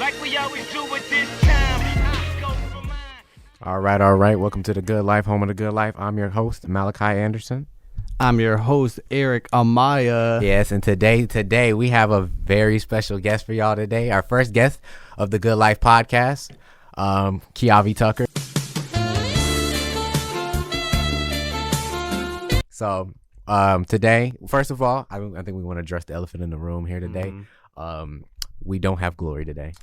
like we always do at this time. I go for mine. All right. Welcome to The Good Life, home of The Good Life. I'm your host, Malachi Anderson. I'm your host, Eric Amaya. Yes, and today we have a very special guest for y'all today. Our first guest of The Good Life podcast, Kieavie Tucker. So today, first of all, I think we want to address the elephant in the room here today. We don't have Glory today.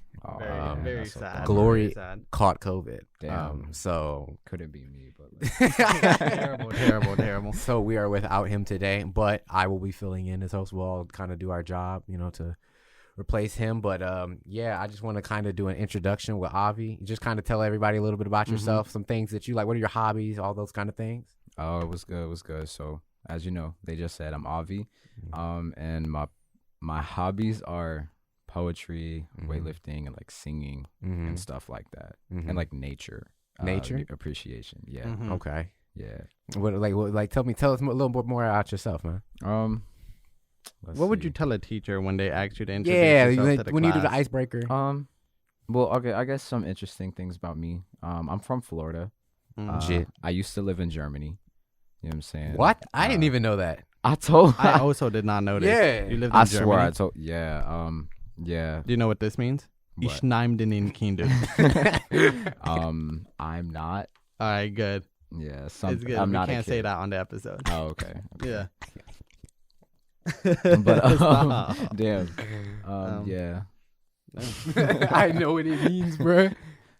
Very sad. Glory Very sad. caught COVID. Damn. So Couldn't be me, but like, Terrible. So we are without him today, but I will be filling in as host. We'll all kind of do our job, to replace him. But I just want to kind of do an introduction with Avie. Just kind of tell everybody a little bit about yourself, some things that you like. What are your hobbies? All those kind of things. oh, it was good. So as you know, they just said I'm Avie, and my hobbies are poetry, weightlifting, and like singing and stuff like that, and like nature appreciation. Yeah. Okay. Yeah. Tell us a little bit more about yourself, man. What would you tell a teacher when they asked you to introduce Yeah, yourself to the when class? you do the icebreaker. Well, okay, I guess some interesting things about me. I'm from Florida. Shit. I used to live in Germany. You know what I'm saying? What? I didn't even know that. I also did not know this. Yeah. You lived in I Germany. swear I told. Yeah. Yeah. Do you know what this means? What? Ich neim den in Kinder. I'm not. All right, good. Yeah. It's good. I'm We not. can't a kid. say that on the episode. Oh, okay. Yeah. But Stop. damn. Yeah. I know what it means, bro.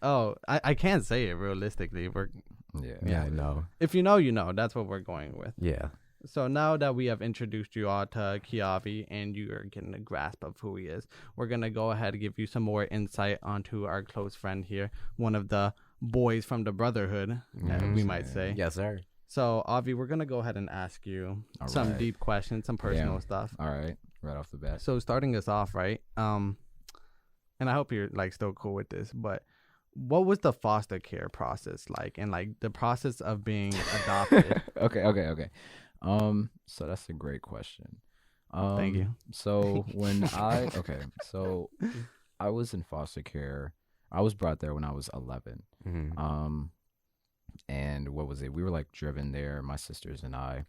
Oh, I can't say it realistically. Yeah. I know. If you know, you know. That's what we're going with. Yeah. So now that we have introduced you all to Kieavie and you are getting a grasp of who he is, we're going to go ahead and give you some more insight onto our close friend here, one of the boys from the brotherhood, we might say. Yes, sir. So, Avie, we're going to go ahead and ask you some right. deep questions, some personal stuff. All right. Right off the bat. So, starting us off, right? And I hope you're like still cool with this, but what was the foster care process like and like the process of being adopted? Okay. So that's a great question. Thank you. So so I was in foster care. I was brought there when I was 11. And what was it? We were like driven there, my sisters and I.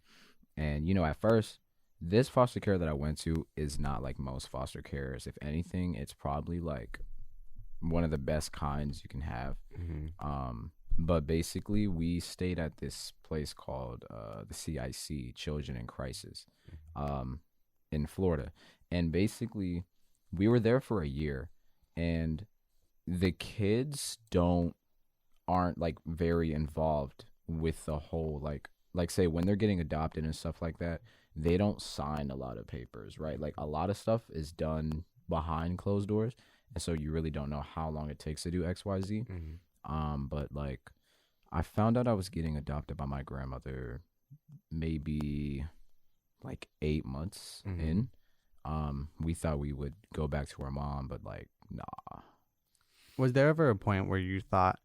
And at first, this foster care that I went to is not like most foster cares. If anything, it's probably like one of the best kinds you can have. But basically, we stayed at this place called the CIC, Children in Crisis, in Florida. And basically, we were there for a year, and the kids aren't like very involved with the whole like say when they're getting adopted and stuff like that, they don't sign a lot of papers, right? Like a lot of stuff is done behind closed doors, and so you really don't know how long it takes to do XYZ. But like I found out I was getting adopted by my grandmother maybe like 8 months in. We thought we would go back to our mom, but like nah. Was there ever a point where you thought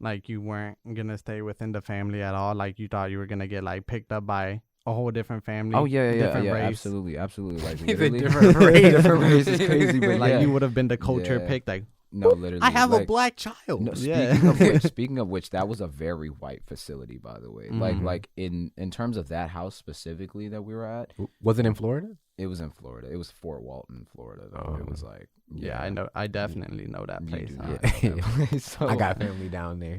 like you weren't gonna stay within the family at all? Like you thought you were gonna get like picked up by a whole different family? Oh yeah, different race? absolutely. Like It's a literally, different race. different race is crazy, but Like yeah. you would have been the culture Yeah. picked. Like No, literally. I have a like, black child. No, Yeah. speaking of which, that was a very white facility, by the way. Like in terms of that house specifically that we were at, Was it in Florida? it was in Florida. It was Fort Walton, Florida. Though it was like, yeah, I know. I definitely know that You place. do huh? not know that place. So, I got family down there.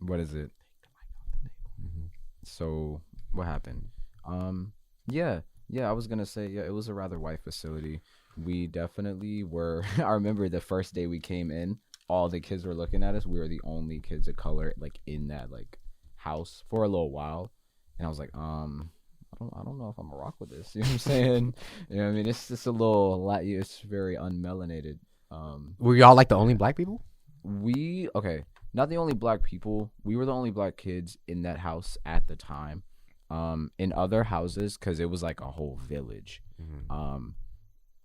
what is it? So what happened? I was gonna say it was a rather white facility. We definitely were. I remember the first day we came in, all the kids were looking at us. We were the only kids of color like in that like house for a little while, and I was like, I don't know if I'm gonna rock with this. You know what I'm saying? I mean, it's just a little. It's very unmelanated. Were y'all like the only black people? Not the only black people. We were the only black kids in that house at the time. In other houses, because it was like a whole village.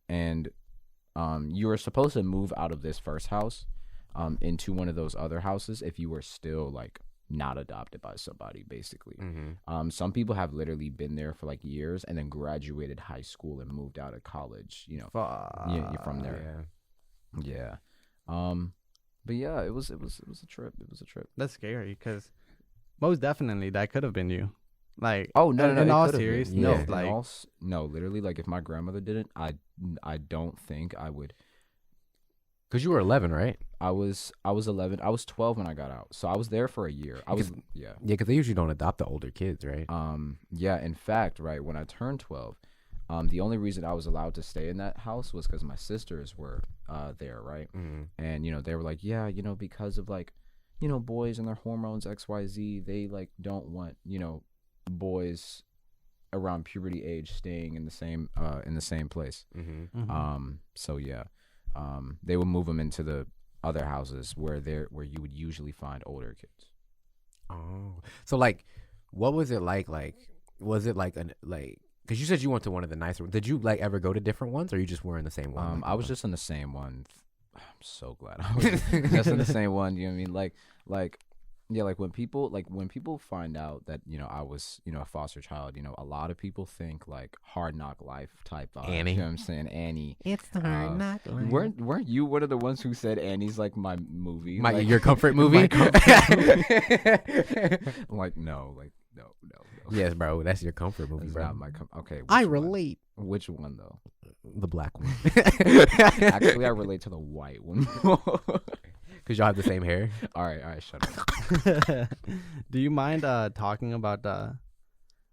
And you were supposed to move out of this first house into one of those other houses if you were still like not adopted by somebody, basically. Some people have literally been there for like years and then graduated high school and moved out of college, from there. Yeah. But yeah, it was a trip. It was a trip. That's scary because most definitely that could have been you. Like, Oh no, in it all could've been. seriousness, Yeah. like, No, literally, like if my grandmother didn't, I don't think I would. Because you were 11, right? I was 11. I was 12 when I got out, so I was there for a year. I was Yeah, because they usually don't adopt the older kids, right? Yeah. In fact, right when I turned 12, the only reason I was allowed to stay in that house was because my sisters were there, right? And they were like, yeah, because of like, boys and their hormones XYZ, they like don't want boys around puberty age staying in the same place. So yeah, they would move them into the other houses where you would usually find older kids. Oh, so like, what was it like? Like, was it like because you said you went to one of the nicer ones. Did you like ever go to different ones, or you just were in the same one? I was just in the same one. I'm so glad I was just in the same one. You know what I mean? Like. Yeah, like when people find out that I was a foster child, a lot of people think like Hard Knock Life type vibe. Annie. You know what I'm saying? Annie. It's the Hard Knock Life. Weren't you one of the ones who said Annie's like my movie? Your comfort movie? My comfort movie. Like no. Yes, bro, that's your comfort movie, It's bro. not my okay. I which one? relate. Which one though? The black one. Actually, I relate to the white one. Because y'all have the same hair. All right, shut up. Do you mind talking about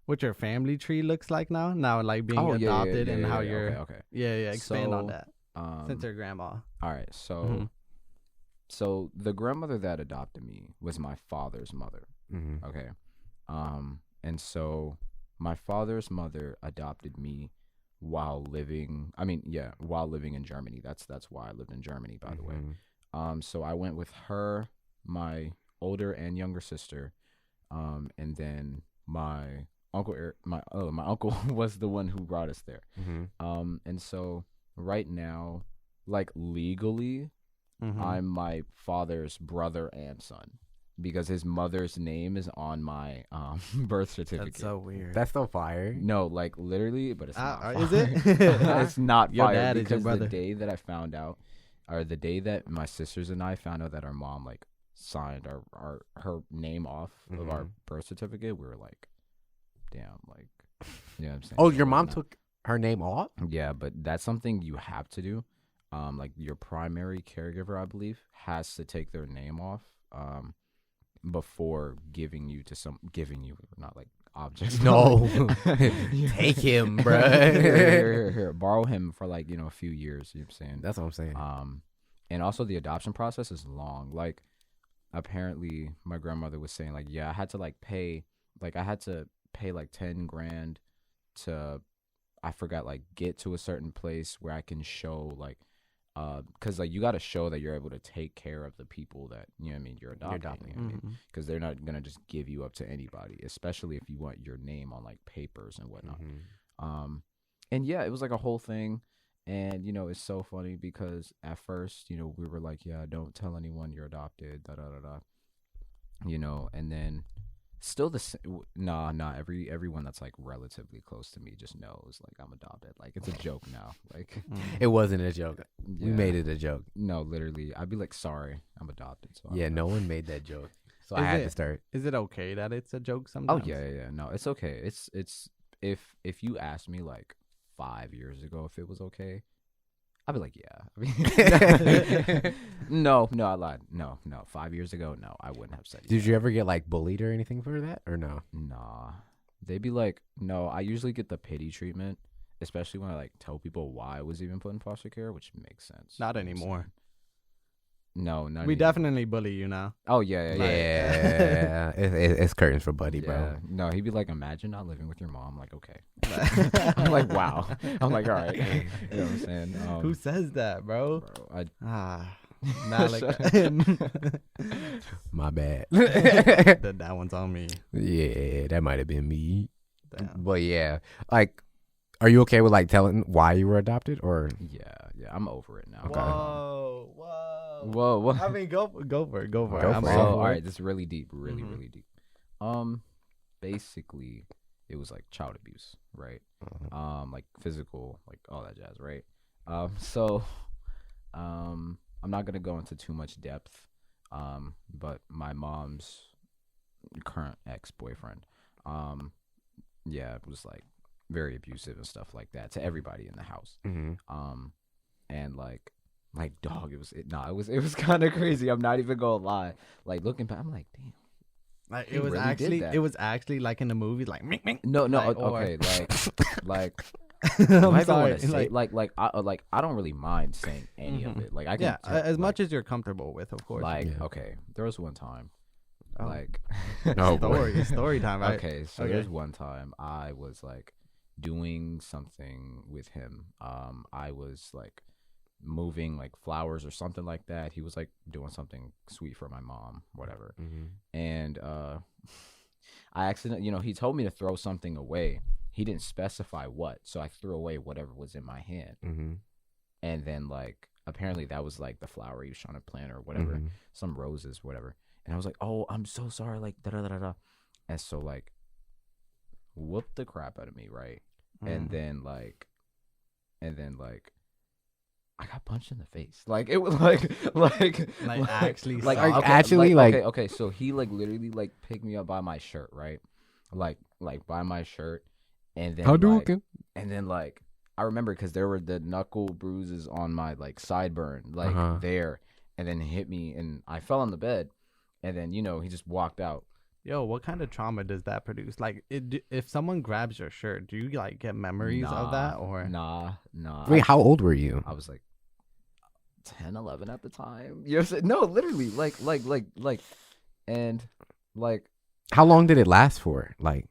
what your family tree looks like now? Now, like being adopted and how you're. Okay. Yeah. Expand on So, that. Since your grandma. All right, so the grandmother that adopted me was my father's mother. Mm-hmm. Okay, and so my father's mother adopted me while living in Germany. That's why I lived in Germany, by the way. So I went with her, my older and younger sister, and then my uncle Eric, my uncle was the one who brought us there. And so right now, like legally, I'm my father's brother and son because his mother's name is on my birth certificate. That's so weird. That's so fire. No, like literally, but it's not fire. Is it? It's not Your fire dad is your because brother. the day that I found out, or the day that my sisters and I found out that our mom like signed her name off of our birth certificate, we were like, damn, like, you know what I'm saying? Oh, your mom took her name off? Yeah, but that's something you have to do. Like your primary caregiver, I believe, has to take their name off before giving you, not like objects. No. Take him, bro. Here, borrow him for like, a few years. You know what I'm saying? That's what I'm saying. And also the adoption process is long. Like, apparently my grandmother was saying like, yeah, I had to pay like 10 grand to, I forgot, like get to a certain place where I can show like, cause like you got to show that you're able to take care of the people that, you know what I mean, you're adopting. You know what I mean? Cause they're not going to just give you up to anybody, especially if you want your name on like papers and whatnot. And yeah, it was like a whole thing. And, it's so funny because at first, we were like, yeah, don't tell anyone you're adopted, and then still everyone that's like relatively close to me just knows like I'm adopted. Like it's a joke now. Like It wasn't a joke. We Yeah. made it a joke. No, literally, I'd be like, sorry, I'm adopted. So Yeah, no one made that joke. So I had to start. Is it okay that it's a joke Oh sometimes? yeah. No, it's okay. It's if you asked me like 5 years ago if it was okay, I'd be like, yeah. No, I lied. No. 5 years ago, no, I wouldn't have said. Did you ever get like bullied or anything for that, or no? Nah, they'd be like, no. I usually get the pity treatment, especially when I like tell people why I was even put in foster care, which makes sense. Not anymore. No, not We anymore. definitely bully you now. Oh yeah. Yeah, it's curtains for Buddy, Yeah. bro. No, he'd be like, imagine not living with your mom. I'm like, okay. I'm like, wow. I'm like, all right. You know what I'm saying? Who says that, bro? Bro, Malachi. My bad. that one's on me. Yeah, that might have been me. Damn. But yeah, like, are you okay with like telling why you were adopted, or? yeah, I'm over it now. Okay. Whoa. What? I mean, go for it. Go for it. Go I'm for it. all All for right, it. this is really deep, really Mhm. deep. Basically, it was like child abuse, right? Like physical, like all that jazz, right? So, I'm not gonna go into too much depth. But my mom's current ex-boyfriend, yeah, it was like very abusive and stuff like that to everybody in the house. And like dog, it was kind of crazy. I'm not even gonna lie. Like looking back, I'm like, damn. Like He really did that. it was actually like in the movie, like mink, mink. No, Like, okay, like I'm I sorry, want to say I don't really mind saying any of it. Like I can as much as you're comfortable with, of course. Okay, there was one time, Oh. like story time, right? Okay, so Okay. there's one time I was like doing something with him. I was like moving like flowers or something like that. He was like doing something sweet for my mom, whatever. And I accidentally, he told me to throw something away. He didn't specify what, so I threw away whatever was in my hand. And then like apparently that was like the flower he was trying to plant or whatever, some roses, whatever. And I was like, oh, I'm so sorry, like da da da da. And so like whooped the crap out of me, right? And then like I got punched in the face. Like it was actually okay. So he like literally like picked me up by my shirt, right? Like by my shirt, and then and then like I remember because there were the knuckle bruises on my like sideburn, like there, and then hit me, and I fell on the bed, and then he just walked out. Yo, what kind of trauma does that produce? Like, if someone grabs your shirt, do you like get memories of that or? Nah. Wait, how old were you? I was like 10, 11 at the time. You know what I'm saying? No, literally, like, and like. How long did it last for? Like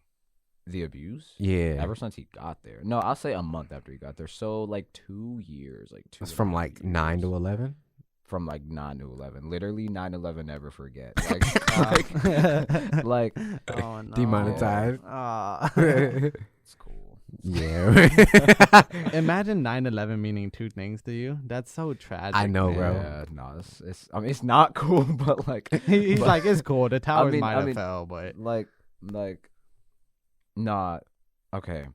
the abuse? Yeah. Ever since he got there. No, I'll say a month after he got there. So like 2 years, like 2. It's from like 9 to 11. From like 9 to 11, literally 9/11. Never forget. Like, Oh no. Demonetized. It's cool. Yeah. Imagine 9/11 meaning two things to you. That's so tragic. I know, man. bro. Yeah, no, it's. I mean, it's not cool, but like, He's like, it's cool. The towers I might have mean, fell, but like, not okay.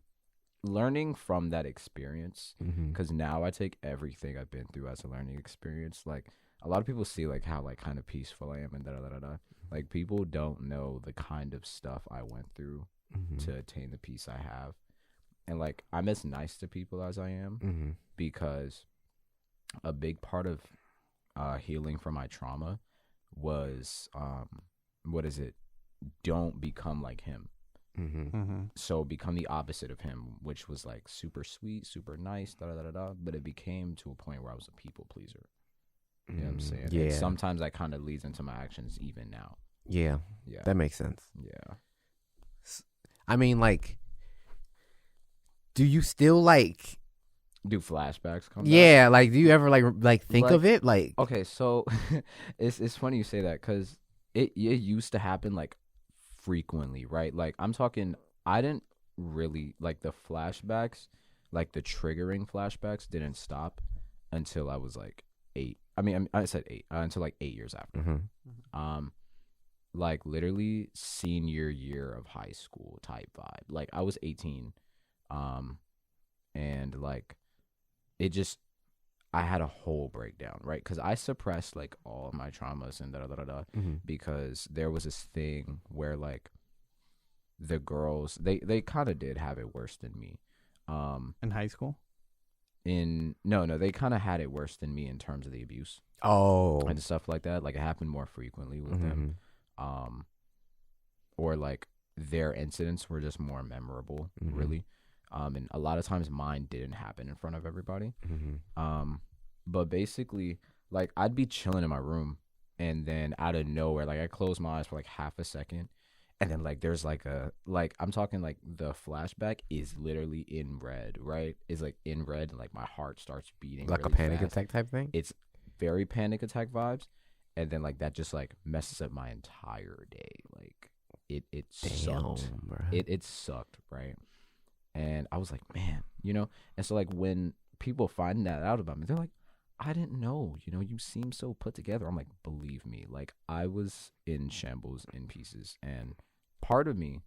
Learning from that experience, because now I take everything I've been through as a learning experience. Like a lot of people see like how like kind of peaceful I am and da da da da. Like people don't know the kind of stuff I went through to attain the peace I have, and like I'm as nice to people as I am because a big part of healing from my trauma was don't become like him. So become the opposite of him, which was like super sweet, super nice, da da da da. But it became to a point where I was a people pleaser. You know what I'm saying? Yeah. And sometimes that kind of leads into my actions even now. Yeah. Yeah. That makes sense. Yeah. I mean, like, do you still like? Do flashbacks come? Yeah. Like, do you ever like think Like- of it? Like, Okay, so it's funny you say that because it used to happen like frequently, right? Like I'm talking, I didn't really like the flashbacks, like the triggering flashbacks didn't stop until I was like 8. I mean, I said 8 until like 8 years after. Like literally senior year of high school type vibe. Like I was 18, and like it just. I had a whole breakdown, right? Because I suppressed like all of my traumas and because there was this thing where like the girls they kind of did have it worse than me. in high school. No, they kind of had it worse than me in terms of the abuse and stuff like that. Like it happened more frequently with them, or like their incidents were just more memorable, really. And a lot of times mine didn't happen in front of everybody. But basically, like I'd be chilling in my room, and then out of nowhere, like I close my eyes for like half a second, and then like there's like I'm talking like the flashback is literally in red, right? Is like in red, and like my heart starts beating like really a panic fast. attack type thing. It's very panic attack vibes, and then like that just like messes up my entire day. Like it sucked. Bro. It sucked, right? And I was like, man, and so like when people find that out about me, they're like, I didn't know, you seem so put together. I'm like, believe me, like I was in shambles, in pieces, and part of me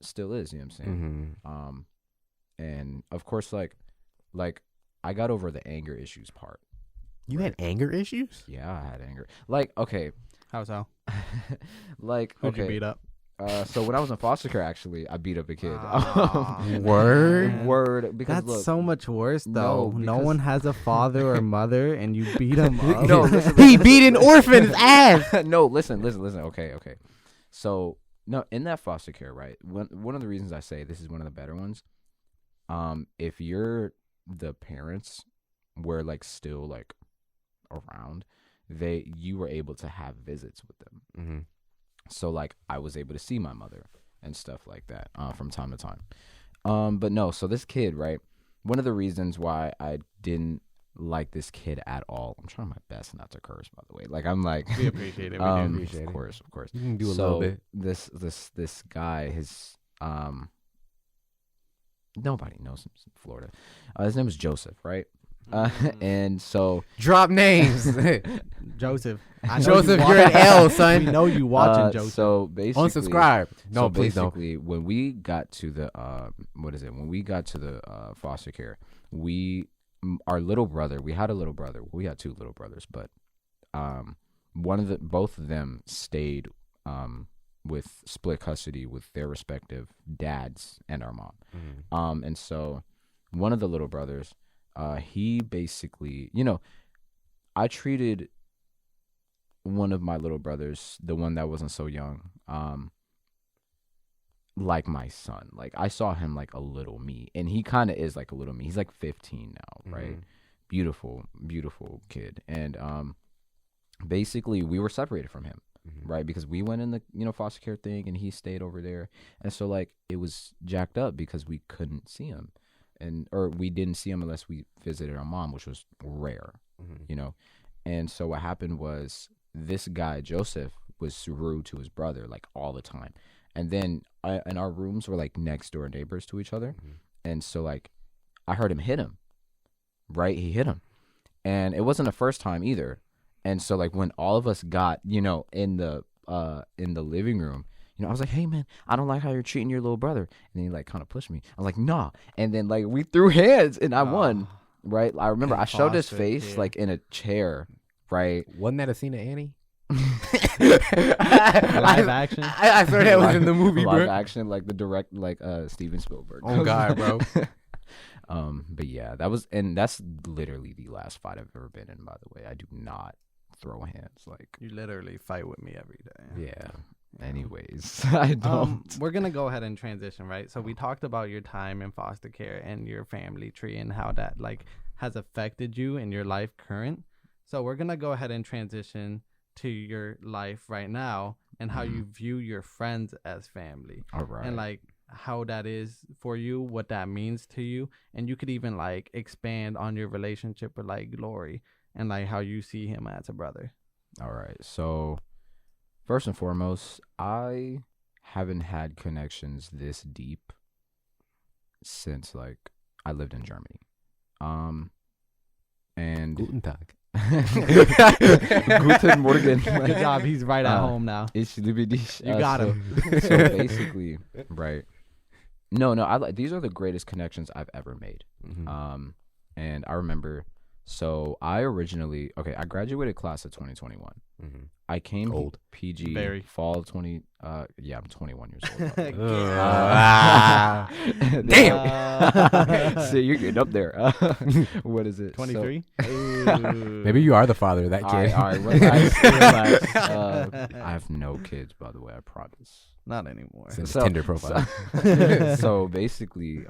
still is, you know what I'm saying? And of course, like I got over the anger issues part, You had anger issues? Yeah, I had anger. Like, okay, How so? like, Who'd you okay. beat up? So when I was in foster care, actually, I beat up a kid. Aw, Word? Word, because That's look, so much worse, No, though. No because- one has a father or mother, and you beat him up. No, listen, He beat an orphan's ass. no, listen. Okay. So no, in that foster care, right? One of the reasons I say this is one of the better ones. If you're the parents were like still like around, you were able to have visits with them. Mm-hmm. So like I was able to see my mother and stuff like that from time to time. But no, so this kid, right? One of the reasons why I didn't like this kid at all. I'm trying my best not to curse, by the way. Like I'm like We appreciate it. We do appreciate of course. You can do a So little bit. this guy, his nobody knows him in Florida. His name was Joseph, right? And so Drop names. Joseph. Joseph, you're an L, son. We know you watching, Joseph. So basically, Unsubscribe. No, so please don't. basically, when we got to the when we got to the foster care, our little brother, we had a little brother. We had two little brothers, but both of them stayed with split custody with their respective dads and our mom. Mm-hmm. And so one of the little brothers, he basically, I treated one of my little brothers, the one that wasn't so young, like my son. Like I saw him like a little me, and he kind of is like a little me. He's like 15 now, right? Mhm. Beautiful kid. And basically we were separated from him, right? Because we went in the foster care thing, and he stayed over there. And so like it was jacked up because we couldn't see him, or we didn't see him unless we visited our mom, which was rare, And so what happened was this guy Joseph was rude to his brother like all the time. And then and our rooms were like next door neighbors to each other. And so like I heard him hit him, right? He hit him, and it wasn't the first time either. And so like when all of us got in the living room, I was like, hey man, I don't like how you're treating your little brother. And then he like kind of pushed me. I'm like, nah. And then like we threw hands, and I won, right? I remember I showed his face like in a chair, right? Wasn't that a scene of Annie? Live action? I thought that was in the movie, live bro. action, like the direct, like Steven Spielberg. Oh God, bro. But yeah, that's literally the last fight I've ever been in. By the way, I do not throw hands. Like You literally fight with me every day. yeah. Anyways, I don't. We're gonna go ahead and transition, right? So we talked about your time in foster care and your family tree and how that like has affected you in your life current. So we're gonna go ahead and transition to your life right now and how you view your friends as family. All right. And like how that is for you, what that means to you, and you could even like expand on your relationship with like Glory and like how you see him as a brother. All right. So first and foremost, I haven't had connections this deep since like I lived in Germany. And Guten Tag. Guten Morgen. Good job. He's right at home now. Ich liebe dich. You got him. So basically, right. No, these are the greatest connections I've ever made. And I remember, so I graduated class of 2021. I came Old. PG Very. fall of 20. Yeah, I'm 21 years old. by the way. Damn. So you're getting up there. What is it? 23. Maybe you are the father of that kid. All right, relax. I have no kids, by the way. I promise. Not anymore. It's in his So- Tinder profile. So basically,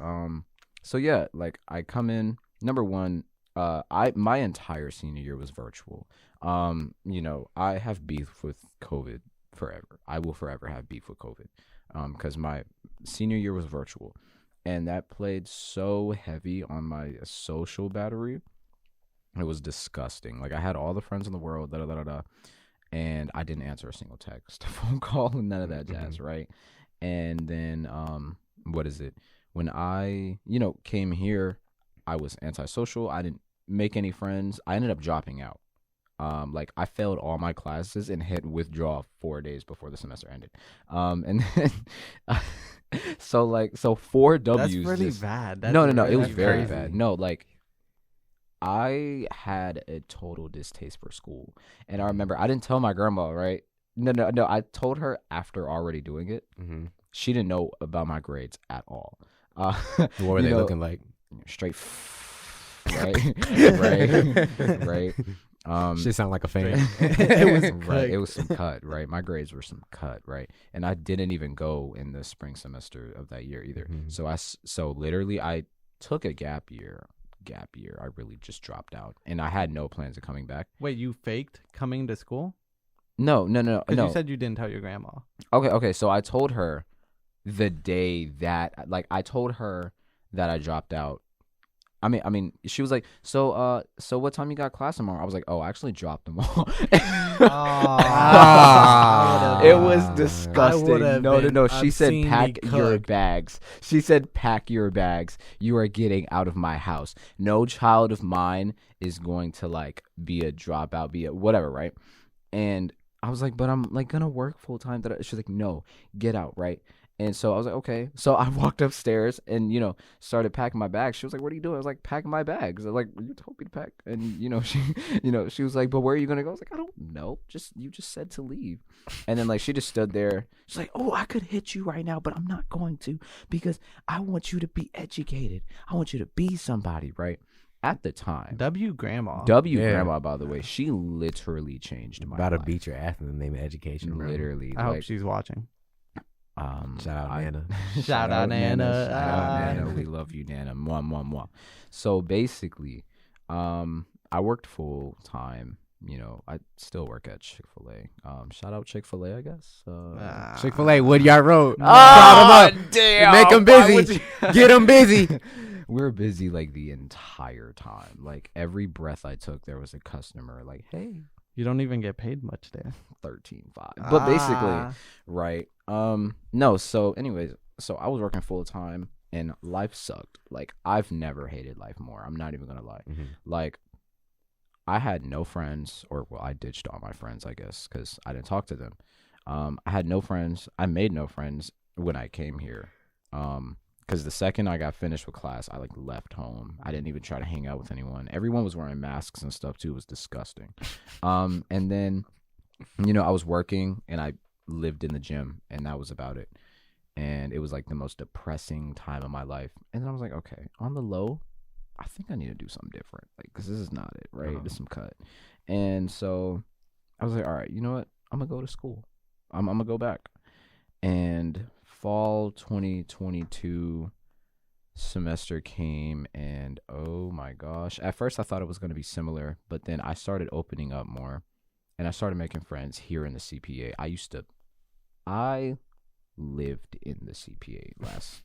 so yeah, like I come in. Number one, my entire senior year was virtual. I have beef with COVID forever. I will forever have beef with COVID, because my senior year was virtual, and that played so heavy on my social battery. It was disgusting. Like I had all the friends in the world, and I didn't answer a single text, phone call, and none of that jazz, right? And then, what is it? When I, came here, I was antisocial. I didn't make any friends. I ended up dropping out. Like I failed all my classes and hit withdraw 4 days before the semester ended. And then, so 4 W's. That's really bad. That's No. It really was very crazy. bad. No, like I had a total distaste for school. And I remember I didn't tell my grandma, right? No. I told her after already doing it. Mm-hmm. She didn't know about my grades at all. What were they looking like? Straight, right, right. Shit sound like a fan. It was Right, it was some cut, right? My grades were some cut, right? And I didn't even go in the spring semester of that year either. Mhm. So literally I took a gap year. I really just dropped out, and I had no plans of coming back. Wait, you faked coming to school? No. Because you said you didn't tell your grandma. Okay. So I told her the day that, like, I told her that I dropped out. I mean, she was like, so what time you got class tomorrow? I was like, oh, I actually dropped them all. It was disgusting. No. She said, pack your bags. She said, pack your bags. You are getting out of my house. No child of mine is going to, like, be a dropout, be a whatever, right? And I was like, but I'm, like, gonna work full time. She's like, no, get out, right? And so I was like, okay. So I walked upstairs and, started packing my bags. She was like, what are you doing? I was like, packing my bags. I was like, you told me to pack. And, she was like, but where are you going to go? I was like, I don't know. You just said to leave. And then, like, she just stood there. She's like, oh, I could hit you right now, but I'm not going to because I want you to be educated. I want you to be somebody, right? At the time. Grandma, by the way, she literally changed my About life. to beat your ass in the name of education. Bro. Literally. I hope she's watching. Shout out Nana. Shout out Nana. Shout out Nana. We love you, Nana. Mwah, mwah, mwah. So basically, I worked full time. I still work at Chick-fil-A. Shout out Chick-fil-A, I guess. Chick-fil-A, Woodyard Road. Oh, damn. Make them busy. Get them busy. We're busy like the entire time. Like every breath I took, there was a customer. Like, hey, You don't even get paid much there. 13.5. But basically, right. No, so anyways, so I was working full time and life sucked. Like I've never hated life more. I'm not even gonna lie. Mm-hmm. Like I had no friends, or well, I ditched all my friends, I guess, because I didn't talk to them. I had no friends. I made no friends when I came here. Because the second I got finished with class, I like left home. I didn't even try to hang out with anyone. Everyone was wearing masks and stuff too. It was disgusting. And then, I was working and I lived in the gym, and that was about it. And it was like the most depressing time of my life. And then I was like, okay, on the low, I think I need to do something different. Like, because this is not it, right? There's some cut. And so I was like, all right, you know what? I'm going to go to school. I'm going to go back. And fall 2022 semester came, and oh my gosh. At first I thought it was going to be similar, but then I started opening up more, and I started making friends here in the CPA. I lived in the CPA last,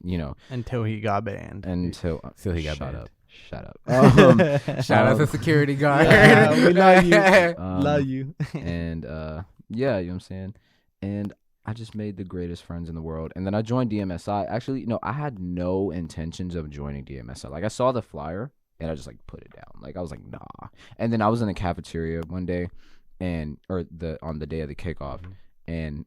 until he got banned. Until he got banned. Shut up. Shout out to security guard. Yeah, we love you. Love you. And yeah, you know what I'm saying? And I just made the greatest friends in the world. And then I joined DMSI. Actually, I had no intentions of joining DMSI. Like, I saw the flyer, and I just, like, put it down. Like, I was like, nah. And then I was in the cafeteria one day, on the day of the kickoff, and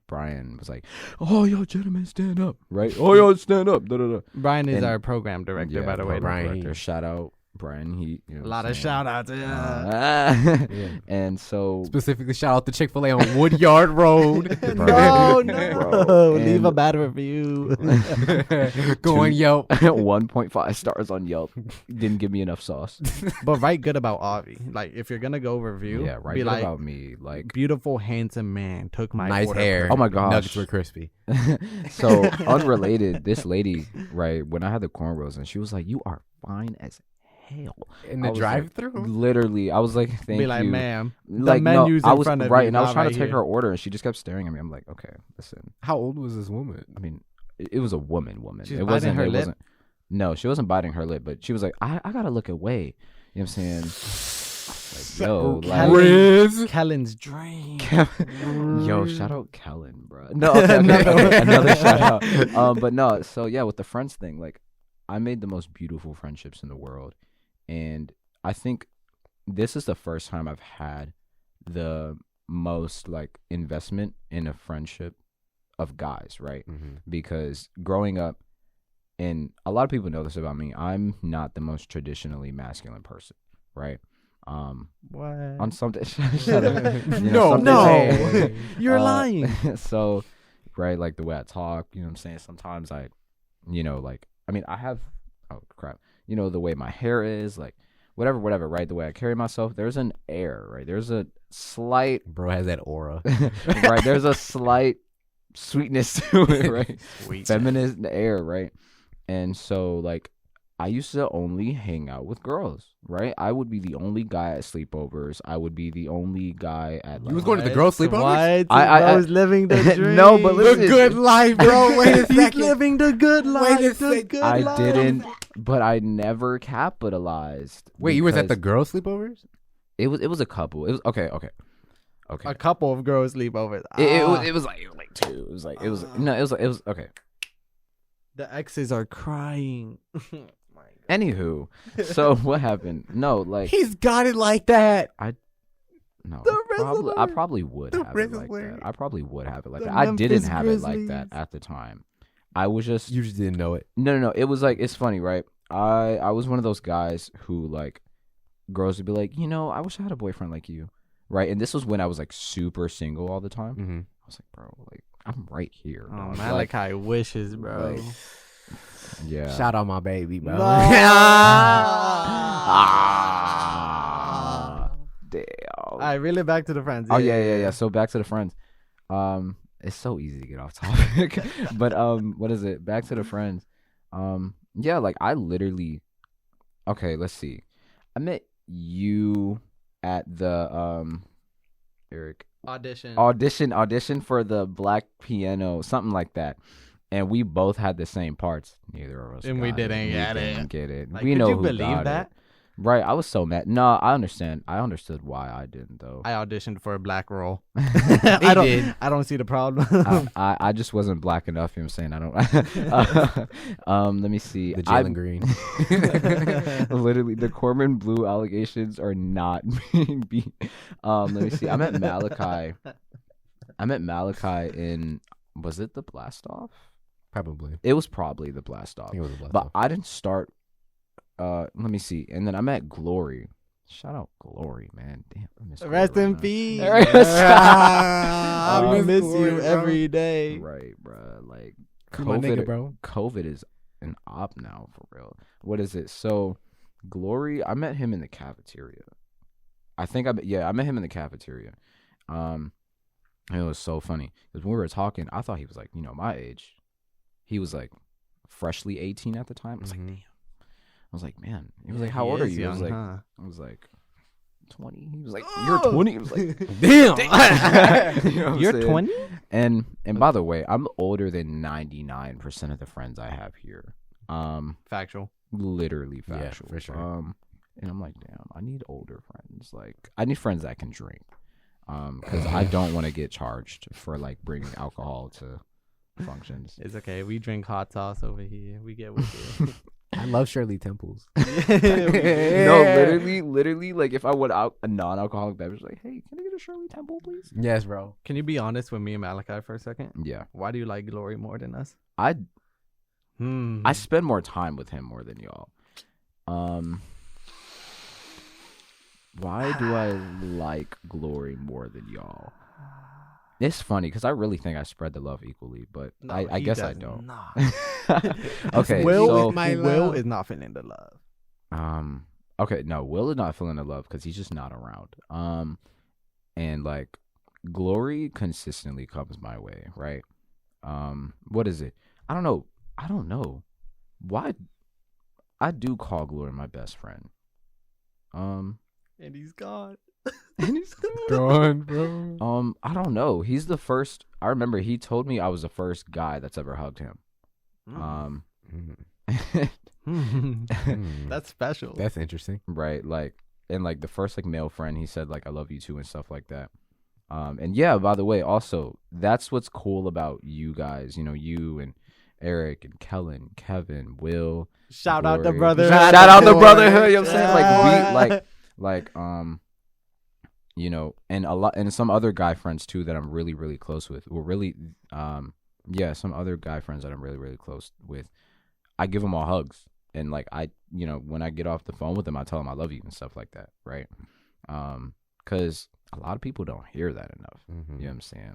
Brian was like, oh, yo, gentlemen, stand up, right? Oh, yo, stand up. Da-da-da. Brian is our program director, by the way. Brian, shout out. Brian, he a lot of shout outs. Yeah. And so specifically shout out to Chick-fil-A on Woodyard Road. No, Bro. Leave a bad review. Go on Yelp. 1.5 stars on Yelp. Didn't give me enough sauce. But write good about Avie. Like, if you're gonna go review, yeah, write be good like, about me. Like, beautiful, handsome man took my nice order. hair. Oh my gosh, nuggets were crispy. So unrelated, this lady, right, when I had the cornrows, and she was like, you are fine as hell In the drive-thru? Like, literally, I was like, thank Be like, you, ma'am. Like, the menu's I in was front of right, you, and I was not trying right to take here. her order, and she just kept staring at me. I'm like, okay, listen. How old was this woman? I mean, it was a woman. She's It biting her lip? No, she wasn't biting her lip, but she was like, I gotta look away. You know what I'm saying? Like, yo, like, Kellen's dream. yo, shout out Kellen, bro. No, okay, another shout out. But no, so yeah, with the friends thing, like, I made the most beautiful friendships in the world, and I think this is the first time I've had the most, like, investment in a friendship of guys, right? Mm-hmm. Because growing up, and a lot of people know this about me. I'm not the most traditionally masculine person, right? What? On something, shut up. No. You're lying. So, right, like the way I talk, you know what I'm saying? Sometimes I, like, I mean, I have, oh crap, the way my hair is, like, whatever, right? The way I carry myself, there's an air, right? There's a slight, Bro has that aura. right? There's a slight sweetness to it, right? Sweet. Feminine air, right? And so, like, I used to only hang out with girls, right? I would be the only guy at sleepovers. I would be the only guy at, like, You was going to the girls' sleepovers? What? I was living the dream. No, but listen. The good life, bro. Wait a He's second. living the good life. Wait a the sec. good I life. didn't, but I never capitalized. Wait, you was at the because girls' sleepovers? It was a couple. It was okay. A couple of girls sleepovers. It was like two. It was okay. The exes are crying. Anywho, so what happened? No, like He's got it like that. no. The I Rizzler. probably would The have it like Rizzler. that. I probably would have it like The that. I didn't Memphis have it like Grizzlies. that at the time. I was just You just didn't know it. no. It was like, it's funny, right? I was one of those guys who, like, girls would be like, I wish I had a boyfriend like you, right? And this was when I was like super single all the time. Mm-hmm. I was like, bro, like, I'm right here. Oh, dog. Malachi Like, wishes, bro. like, yeah. Shout out my baby, bro. No. Ah, damn. All right, really back to the friends. Oh yeah. So back to the friends. It's so easy to get off topic, but what is it? Back to the friends. Yeah, like I literally. Okay, let's see. I met you at the Eric audition for the Black Piano, something like that. And we both had the same parts. Neither of us. And we got it. didn't get it. Didn't get it. Like, We could know you who believe got that? it. Right. I was so mad. No, I understand. I understood why I didn't though. I auditioned for a black role. He did. I don't see the problem. I just wasn't black enough. You know what I'm saying? I don't. Let me see. The Jalen Green. Literally, the Corman Blue allegations are not being beat. Let me see. I met Malachi in, was it the Blast Off? Probably. It was probably the Blast I Off. think it was a blast But off. I didn't start. Let me see. And then I met Glory. Shout out Glory, man. Damn, I miss Glory Rest right in now. peace. I I miss miss Glory, you bro. every day. Right, bro. Like You my nigga, bro. COVID is an op now for real. What is it? So, Glory, I met him in the cafeteria. I met him in the cafeteria. And it was so funny because when we were talking, I thought he was like, my age. He was like freshly 18 at the time. I was like, damn. I was like, man. He was like, how old are you? I was like 20. He was like, you're 20. He was like, Damn. You know what I'm You're saying? 20? And by the way, I'm older than 99% of the friends I have here. Factual. Literally Yeah, factual. for sure. And I'm like, damn, I need older friends. Like, I need friends that can drink. Because I don't want to get charged for like bringing alcohol to functions. It's okay. We drink hot sauce over here. We get with it. I love Shirley Temples. No, literally, like if I went out a non-alcoholic beverage, like, hey, can I get a Shirley Temple, please? Yes, bro. Can you be honest with me and Malachi for a second? Yeah, Why do you like Glory more than us? I Hmm. spend more time with him more than y'all. Why do I like Glory more than y'all? It's funny because I really think I spread the love equally, but No, I he guess I does don't. not. Okay, Will, so my Will love. is not feeling the love. okay, no, Will is not feeling the love because he's just not around. And like Glory consistently comes my way, right? What is it? I don't know. Why I do call Glory my best friend. And he's gone. And he's Gone, bro. I don't know. He's the first. I remember he told me I was the first guy that's ever hugged him. That's special. That's interesting. Right, like, and like the first like male friend, he said like I love you too and stuff like that. And yeah, by the way, also that's what's cool about you guys. You and Eric and Kellen, Kevin, Will. Shout out the Glory. brotherhood. Shout out the brotherhood. You know what I'm saying? Like and a lot, and some other guy friends too that I'm really, really close with. Some other guy friends that I'm really, really close with. I give them all hugs, and like when I get off the phone with them, I tell them I love you and stuff like that, right? Because a lot of people don't hear that enough. Mm-hmm. You know what I'm saying?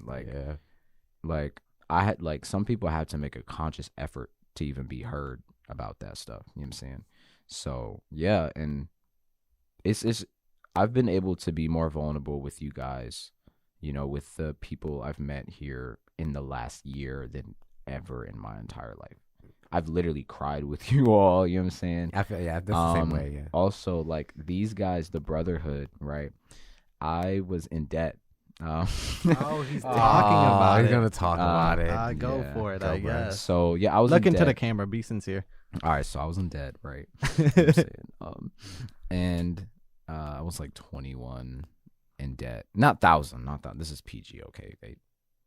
Like I had like some people had to make a conscious effort to even be heard about that stuff. You know what I'm saying? So yeah, and it's I've been able to be more vulnerable with you guys, with the people I've met here in the last year than ever in my entire life. I've literally cried with you all, you know what I'm saying? I feel, that's the same way, yeah. Also, like, these guys, the brotherhood, right? I was in debt. Oh, he's talking about it. He's going to talk about it. Go for it, I guess. So, yeah, I was Look in into debt. the camera. Be sincere. All right, so I was in debt, right? You know what I'm saying? And I was, like, 21 in debt. Not 1,000, not that. This is PG, okay?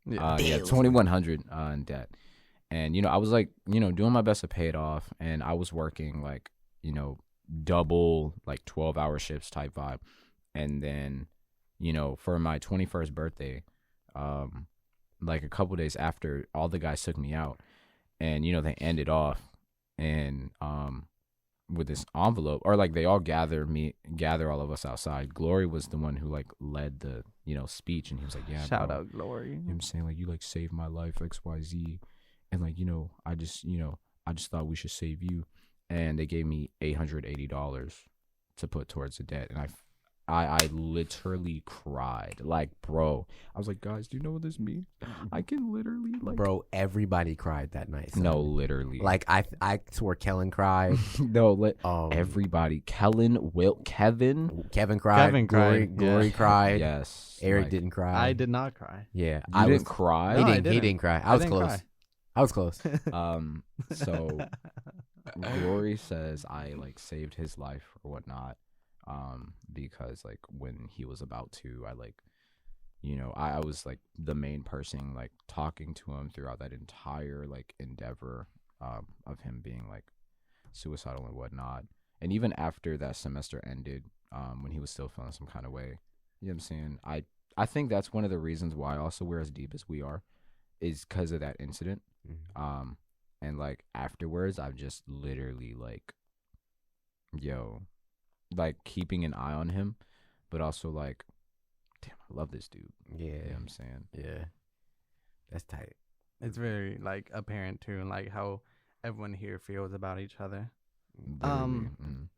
Yeah, 2,100 in debt. And, I was like, doing my best to pay it off. And I was working like, double, like 12-hour shifts type vibe. And then, for my 21st birthday, like a couple days after, all the guys took me out. And, they ended off and with this envelope, or like they all gather all of us outside. Glory was the one who like led the, speech. And he was like, yeah, shout bro. out Glory. You know what I'm saying? Like, you like saved my life, XYZ. And like, I just thought we should save you. And they gave me $880 to put towards the debt. And I literally cried. Like, bro, I was like, guys, do you know what this means? I can literally like, bro, everybody cried that night. Son. No, literally. Like I swore Kellen cried. No, everybody. Kevin cried. Glory cried. Yes. Eric didn't cry. I did not cry. Yeah. I didn't cry. He didn't cry. I was close. I was close. So Glory says I like saved his life or whatnot. Because like when he was about to, I like, I was like the main person like talking to him throughout that entire like endeavor of him being like suicidal and whatnot. And even after that semester ended, when he was still feeling some kind of way, you know what I'm saying? I think that's one of the reasons why also we're as deep as we are, is because of that incident. Mm-hmm. And like afterwards, I've just literally like, like keeping an eye on him, but also like, damn, I love this dude. Yeah. You know what I'm saying? Yeah. That's tight. It's very like apparent too, and like how everyone here feels about each other.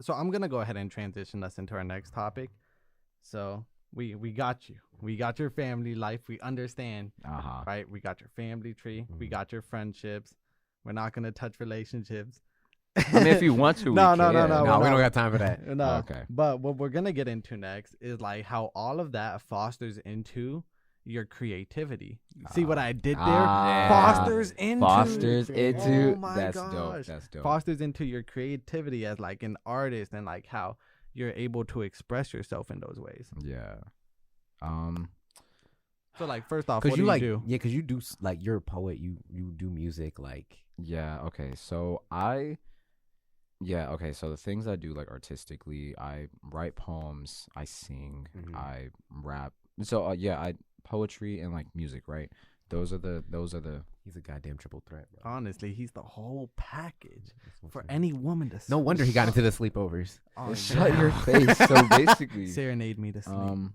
So I'm gonna go ahead and transition us into our next topic. So we got you. We got your family life. We understand. Right? We got your family tree. Mm-hmm. We got your friendships. We're not gonna touch relationships. I mean, if you want to, no, we don't got time for that. No. Okay. But what we're gonna get into next is like how all of that fosters into your creativity. See what I did there? Fosters into. Oh my that's gosh. dope. That's dope. Fosters into your creativity as like an artist, and like how you're able to express yourself in those ways. Yeah. So like first off, what do you do? Yeah, because you do like you're a poet. You do music like. Yeah. Okay. So so the things I do like artistically, I write poems, I sing, Mm-hmm. I rap. So I poetry and like music, right? Those are the. He's a goddamn triple threat, bro. Honestly, he's the whole package for any woman to. No wonder he got into the sleepovers. Oh, shut your face. So basically, serenade me to sleep.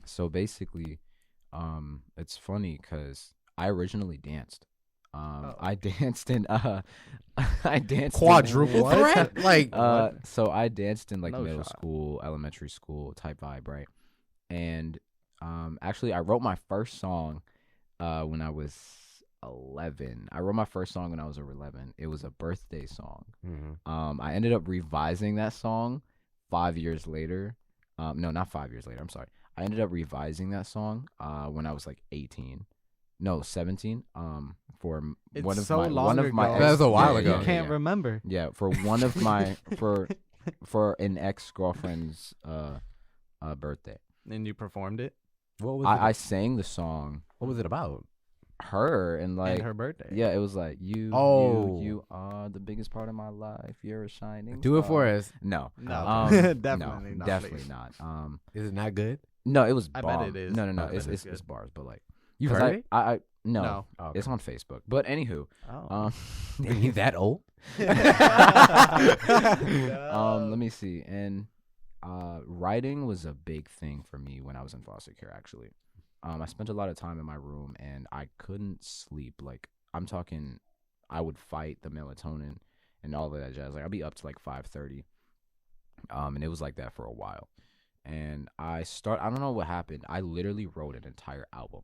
So basically, it's funny because I originally danced. I danced in Quadruple threat? Like so I danced in like No middle shot. school, elementary school type vibe, right? And actually I wrote my first song when I was 11. I wrote my first song when I was 11. It was a birthday song. Mm-hmm. I ended up revising that song 5 years later. No, not 5 years later. I'm sorry. I ended up revising that song when I was like 18. No, 17. For It's one of so my long one of ago. my That was a while ago. You can't remember. Yeah, for one of my for an ex-girlfriend's birthday. And you performed it. What was I sang the song. What was it about? Her and like And her birthday. Yeah, it was like you are the biggest part of my life. You're a shining Do it for star. us. No. No. No, Definitely not. definitely please. not. Is it not good? No, it was I bomb. bet it is. No, I bet it's it's it's good. bars, but like You 'cause heard it? No, No. Oh, okay. it's on Facebook. But anywho, Oh. Damn, you that old? let me see. And writing was a big thing for me when I was in foster care. Actually, I spent a lot of time in my room and I couldn't sleep. Like I'm talking, I would fight the melatonin and all of that jazz. Like I'd be up to like 5:30. And it was like that for a while. And I don't know what happened. I literally wrote an entire album.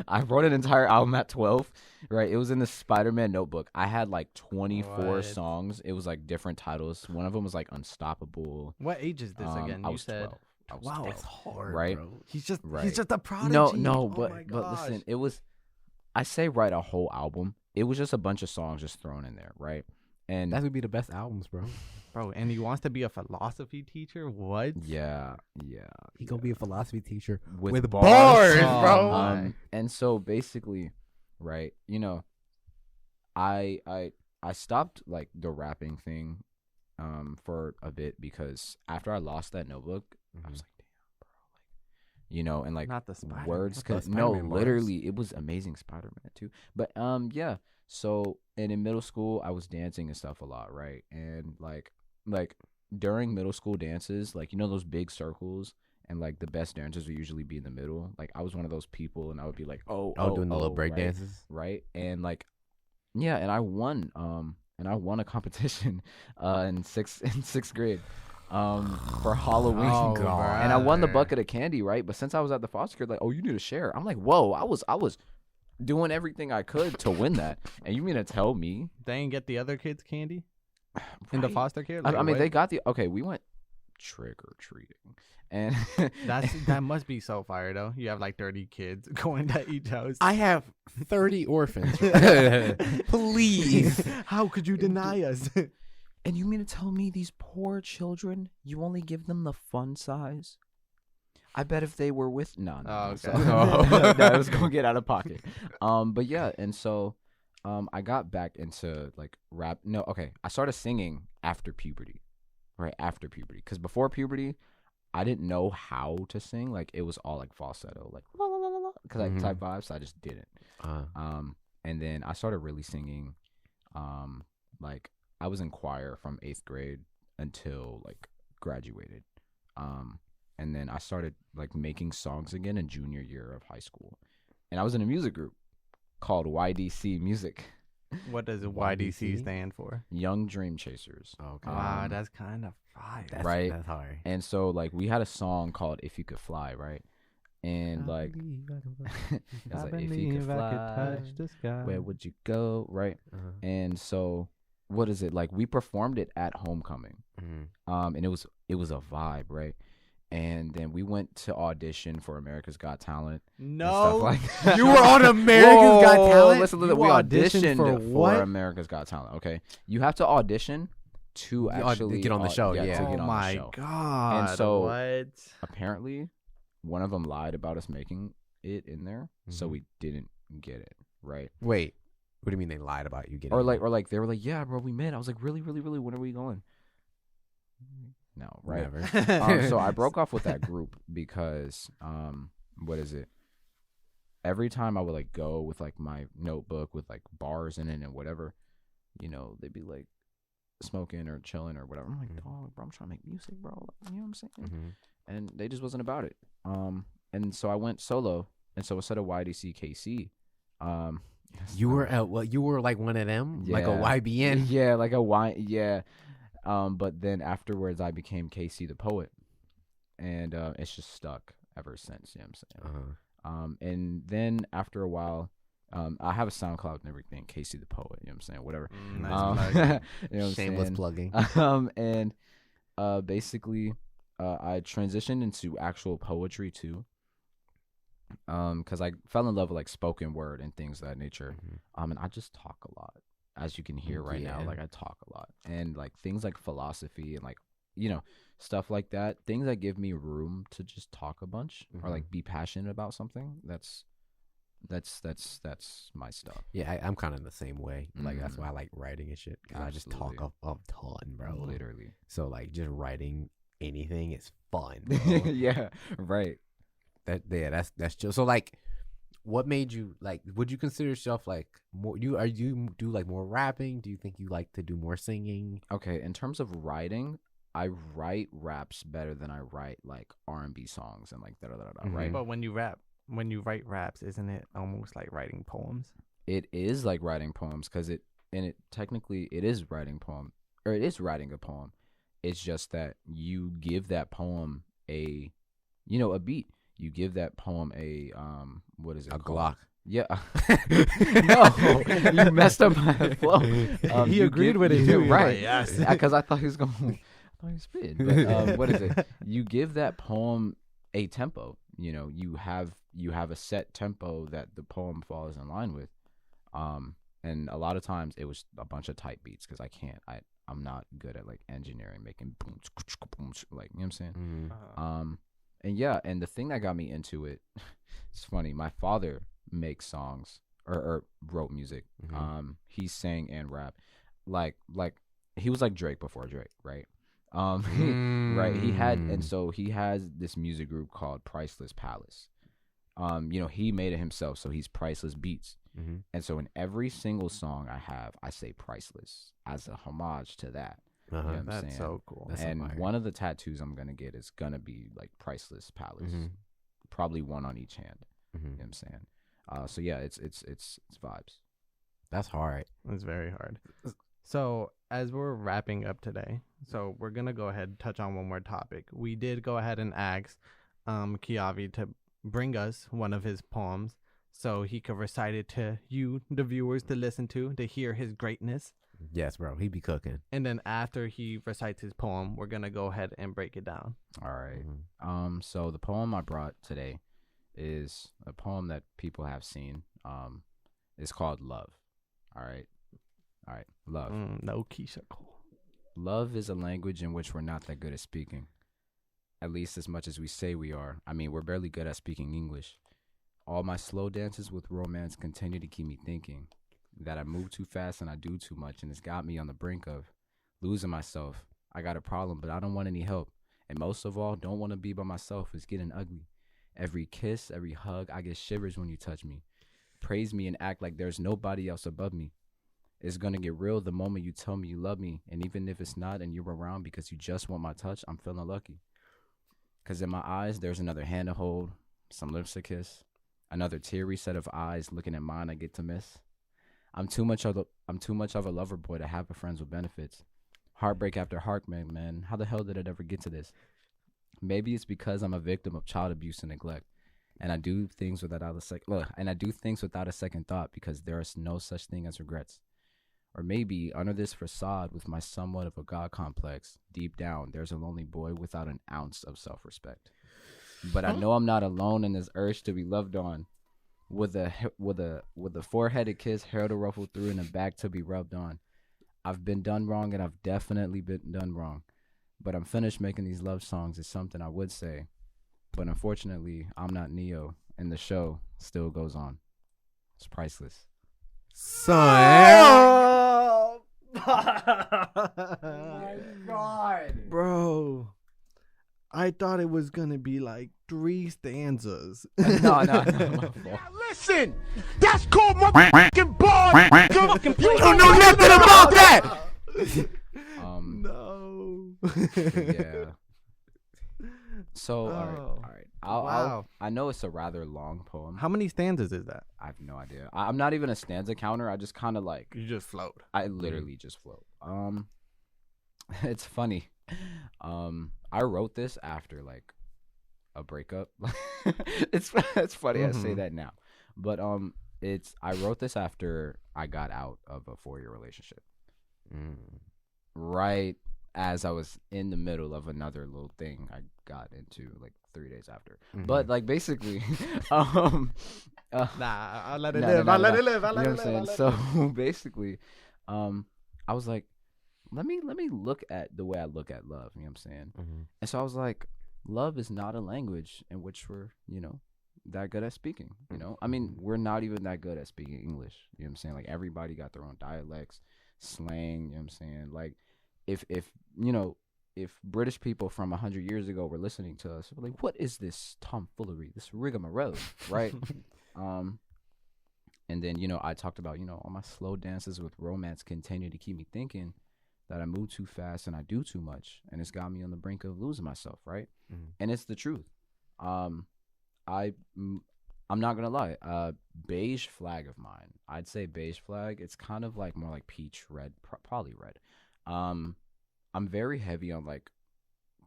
I wrote an entire album at 12, right? It was in the Spider-Man notebook. I had like 24 What? songs. It was like different titles. One of them was like Unstoppable. What age is this again? I You was said 12. I was Wow, 12, It's hard, right? bro. he's just Right. a prodigy. No, Oh but my but gosh. listen, it was. I say write a whole album. It was just a bunch of songs just thrown in there, right? And That would be the best albums, bro. Bro, and he wants to be a philosophy teacher. What? yeah. He gonna be a philosophy teacher With bars, Oh, bro. my. And so basically, right, I stopped like the rapping thing for a bit because after I lost that notebook, I was like, damn, bro, like, and like Not the Spider-Man. words Not the could no, Spider-Man bars. literally it was Amazing Spider-Man too. But yeah. So and in middle school I was dancing and stuff a lot, right? And like during middle school dances, like those big circles and like the best dancers would usually be in the middle. Like I was one of those people and I would be like, doing the little break right, dances. right? And like yeah, and I won a competition in sixth grade for Halloween. Oh, God. And I won the brother. bucket of candy, right? But since I was at the foster care, like, oh, you need to share. I'm like, whoa, I was doing everything I could to win that. And you mean to tell me? They didn't get the other kids candy in the Right. foster care. I Like, mean, what? they got we went trick or treating, and that must be so fire though. You have like 30 kids going to each house. I have 30 orphans. Please. How could you deny us? And you mean to tell me these poor children, you only give them the fun size? I bet if they were with no, Oh, okay. so- no, it was gonna get out of pocket. But yeah, and so, I got back into like rap. No, okay, I started singing after puberty, right after puberty, because before puberty, I didn't know how to sing. Like it was all like falsetto, like la la la la, because like type vibes. So I just didn't. And then I started really singing, like I was in choir from 8th grade until like graduated. And then I started like making songs again in junior year of high school. And I was in a music group called YDC Music, What does YDC? YDC stand for? Young Dream Chasers. Okay. Wow, that's kind of fire. That's, right. That's hard. And so like we had a song called If You Could Fly, right? And like it's like, if you could fly, the sky. where would you go, right? And so what is it? Like we performed it at homecoming. And it was a vibe, right? And then we went to audition for America's Got Talent. And No, stuff like that. You were on America's Got Talent? Listen, You we auditioned auditioned for for what? America's Got Talent. Okay, you have to audition to actually get on the show, yeah. to oh get on my the show. god. And so- what? Apparently, one of them lied about us making it in there, so Mhm. we didn't get it, right? Wait, what do you mean they lied about you getting? Or it? like they were like, yeah, bro, we met. I was like, really, really, really. When are we going? No, right? Never. So I broke off with that group because what is it? Every time I would like go with like my notebook with like bars in it and whatever, they'd be like smoking or chilling or whatever. I'm like, dog, bro, I'm trying to make music, bro. You know what I'm saying? And they just wasn't about it. And so I went solo, and so instead of YDC KC, You were you were like one of them, like a Yeah. YBN. Yeah, like a Y. Yeah. But then afterwards, I became KC the Poet, and it's just stuck ever since. You know what I'm saying? And then after a while, I have a SoundCloud and everything, KC the Poet. You know what I'm saying? Whatever. Nice plug. You know what I'm Shameless saying? plugging. And basically, I transitioned into actual poetry too. Because I fell in love with like spoken word and things of that nature. And I just talk a lot, as you can hear right now. Yeah. Like I talk a lot, and like things like philosophy and like stuff like that. Things that give me room to just talk a bunch or like be passionate about something. That's my stuff. Yeah, I'm kind of the same way. Like that's Mhm. why I like writing and shit. Because I just talk Absolutely. a ton, bro. Literally. So like just writing anything is fun. Bro. Yeah. Right. That's just so like what made you like? Would you consider yourself like more? You do like more rapping? Do you think you like to do more singing? Okay, in terms of writing, I write raps better than I write like R&B songs and like right? But when you write raps, isn't it almost like writing poems? It is like writing poems because it technically it is writing poem, or it is writing a poem. It's just that you give that poem a beat. You give that poem a what is it? A called? Glock. Yeah. No, you messed up my flow. He agreed with it too. Right. Like, yes. Because I thought he was going. I thought he was spit. But what is it? You give that poem a tempo. You have a set tempo that the poem falls in line with. And a lot of times it was a bunch of type beats because I'm not good at like engineering, making boom, like, you know what I'm saying? Mm-hmm. And yeah, and the thing that got me into it, it's funny. My father makes songs or wrote music. Mm-hmm. He sang and rap, like he was like Drake before Drake, right? Right. He has this music group called Priceless Palace. He made it himself, so he's Priceless Beats. Mm-hmm. And so in every single song I have, I say priceless as a homage to that. Uh-huh. You know what I'm That's saying? so cool. That's And fire. one of the tattoos I'm going to get is going to be like Priceless Palace. Mm-hmm. Probably one on each hand. Mm-hmm. You know what I'm saying? So yeah, it's vibes. That's hard. It's very hard. So as we're wrapping up today, so we're gonna go ahead and touch on one more topic. We did go ahead and ask Kieavie to bring us one of his poems so he could recite it to you, the viewers, to listen to hear his greatness. Yes, bro. He be cooking. And then after he recites his poem, we're gonna go ahead and break it down. All right. Mm-hmm. So the poem I brought today is a poem that people have seen. It's called Love. All right. Love. No Keisha Cole. Love is a language in which we're not that good at speaking. At least as much as we say we are. I mean, we're barely good at speaking English. All my slow dances with romance continue to keep me thinking that I move too fast and I do too much, and it's got me on the brink of losing myself. I got a problem, but I don't want any help. And most of all, don't want to be by myself. It's getting ugly. Every kiss, every hug, I get shivers when you touch me. Praise me and act like there's nobody else above me. It's going to get real the moment you tell me you love me. And even if it's not and you're around because you just want my touch, I'm feeling lucky. Because in my eyes, there's another hand to hold, some lips to kiss, another teary set of eyes looking at mine I get to miss. I'm too much of a lover boy to have a friends with benefits. Heartbreak after heartbreak, man. How the hell did it ever get to this? Maybe it's because I'm a victim of child abuse and neglect. And I do things without a second thought because there is no such thing as regrets. Or maybe under this facade with my somewhat of a God complex, deep down there's a lonely boy without an ounce of self-respect. But I know I'm not alone in this urge to be loved on. With a foreheaded kiss, hair to ruffle through, and a back to be rubbed on. I've been done wrong, and I've definitely been done wrong. But I'm finished making these love songs is something I would say. But unfortunately, I'm not Neo, and the show still goes on. It's priceless. Son. My God. Bro, I thought it was gonna be like 3 stanzas. No, my fault. Listen, that's called motherfucking bars. You don't know nothing about that. No. Yeah. So all right. Wow. I know it's a rather long poem. How many stanzas is that? I have no idea. I'm not even a stanza counter. I just kind of like. You just float. I literally just float. It's funny. I wrote this after like a breakup. it's funny I say that now, but I wrote this after I got out of a 4-year relationship. Right as I was in the middle of another little thing I got into like 3 days after. But like basically, Nah, I'll let it live. I'll let it live. You know what I'm saying? So basically, I was like, let me look at the way I look at love. You know what I'm saying? And so I was like, love is not a language in which we're, that good at speaking. I mean, we're not even that good at speaking English. You know what I'm saying? Like everybody got their own dialects, slang. You know what I'm saying? Like if British people from 100 years ago were listening to us, we're like, what is this tomfoolery, this rigmarole, right? And then, I talked about, all my slow dances with romance continue to keep me thinking that I move too fast and I do too much. And it's got me on the brink of losing myself, right? Mhm. And it's the truth. I'm not going to lie. Beige flag of mine. I'd say beige flag. It's kind of like more like peach red, probably red. I'm very heavy on like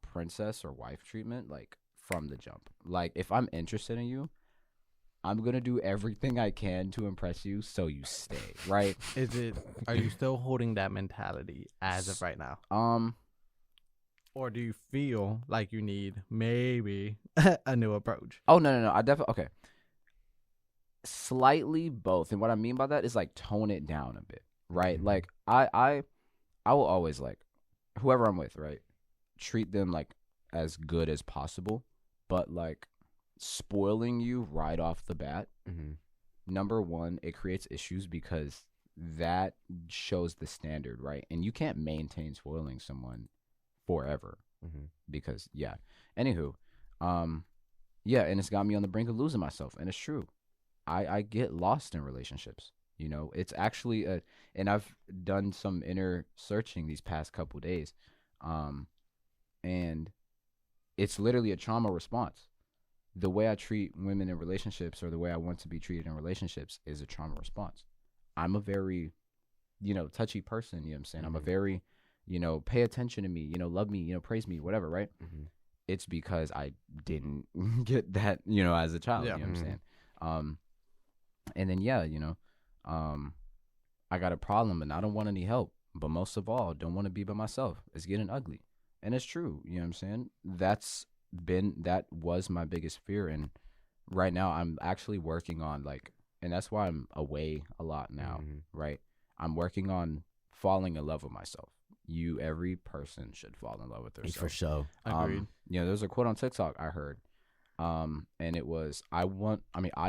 princess or wife treatment, like from the jump. Like if I'm interested in you, I'm gonna do everything I can to impress you, so you stay, right? Are you still holding that mentality as of right now? Or do you feel like you need maybe a new approach? Oh no. I definitely okay. Slightly both, and what I mean by that is like tone it down a bit, right? Mhm. Like I will always like whoever I'm with, right? Treat them like as good as possible, but like spoiling you right off the bat. Mhm. Number one, it creates issues because that shows the standard, right? And you can't maintain spoiling someone forever Mhm. because yeah. Anywho, yeah, and it's got me on the brink of losing myself, and it's true. I get lost in relationships. It's actually and I've done some inner searching these past couple days, and it's literally a trauma response. The way I treat women in relationships or the way I want to be treated in relationships is a trauma response. I'm a very, touchy person, you know what I'm saying? I'm a very, pay attention to me, love me, praise me, whatever, right? Mhm. It's because I didn't get that, as a child, Yeah. you know what I'm saying? And then, yeah, I got a problem and I don't want any help, but most of all, don't want to be by myself. It's getting ugly. And it's true, you know what I'm saying? That was my biggest fear. And right now I'm actually working on like, and that's why I'm away a lot now, Mhm. right? I'm working on falling in love with myself. Every person should fall in love with themselves. For sure. Agreed. There's a quote on TikTok I heard. And it was, I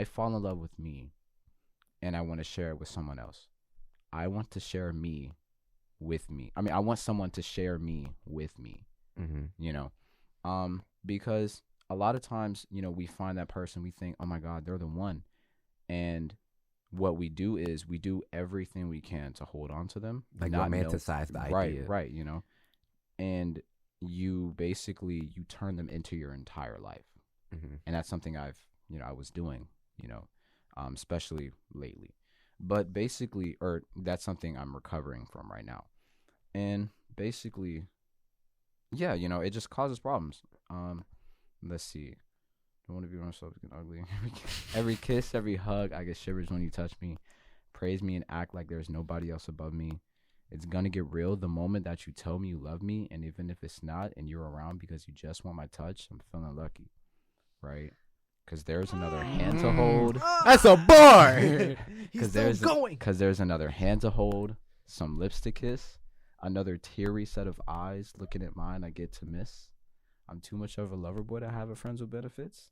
fall in love with me and I want to share it with someone else. I want to share me with me. I want someone to share me with me, Mhm. because a lot of times, we find that person, we think, oh my God, they're the one. And what we do is we do everything we can to hold on to them. Like not know- romanticize the right, idea. Right, and you basically, you turn them into your entire life. Mhm. And that's something I was doing, especially lately. But basically, or that's something I'm recovering from right now. And basically, yeah, it just causes problems. Let's see. Don't want to be myself getting ugly. Every kiss, every hug, I get shivers when you touch me. Praise me and act like there's nobody else above me. It's gonna get real the moment that you tell me you love me, and even if it's not, and you're around because you just want my touch, I'm feeling lucky, right? Because there's another hand to hold. That's a bar. He's still going. Because there's another hand to hold, some lips to kiss, another teary set of eyes looking at mine I get to miss. I'm too much of a lover boy to have a friends with benefits.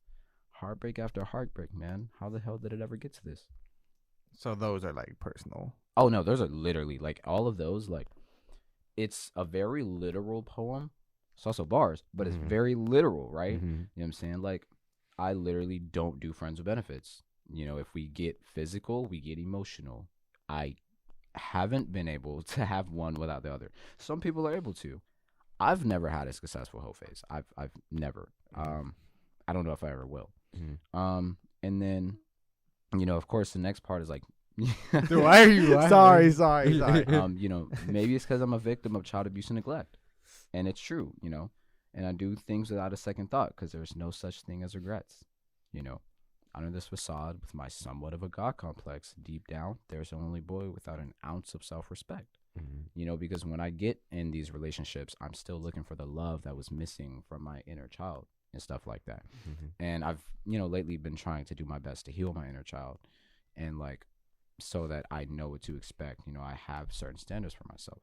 Heartbreak after heartbreak, man. How the hell did it ever get to this? So those are like personal. Oh no, those are literally like all of those. Like, it's a very literal poem. It's also bars, but it's Mhm. very literal, right? Mhm. You know what I'm saying? Like, I literally don't do friends with benefits. If we get physical, we get emotional. I haven't been able to have one without the other. Some people are able to. I've never had a successful hoe phase. I've never. I don't know if I ever will. Mhm. And then, of course, the next part is like, Why are you? Sorry. maybe it's because I'm a victim of child abuse and neglect, and it's true, and I do things without a second thought because there's no such thing as regrets, Under this facade, with my somewhat of a God complex, deep down, there's a lonely boy without an ounce of self-respect. Mhm. Because when I get in these relationships, I'm still looking for the love that was missing from my inner child and stuff like that. Mhm. And I've, lately been trying to do my best to heal my inner child, and like, so that I know what to expect. I have certain standards for myself.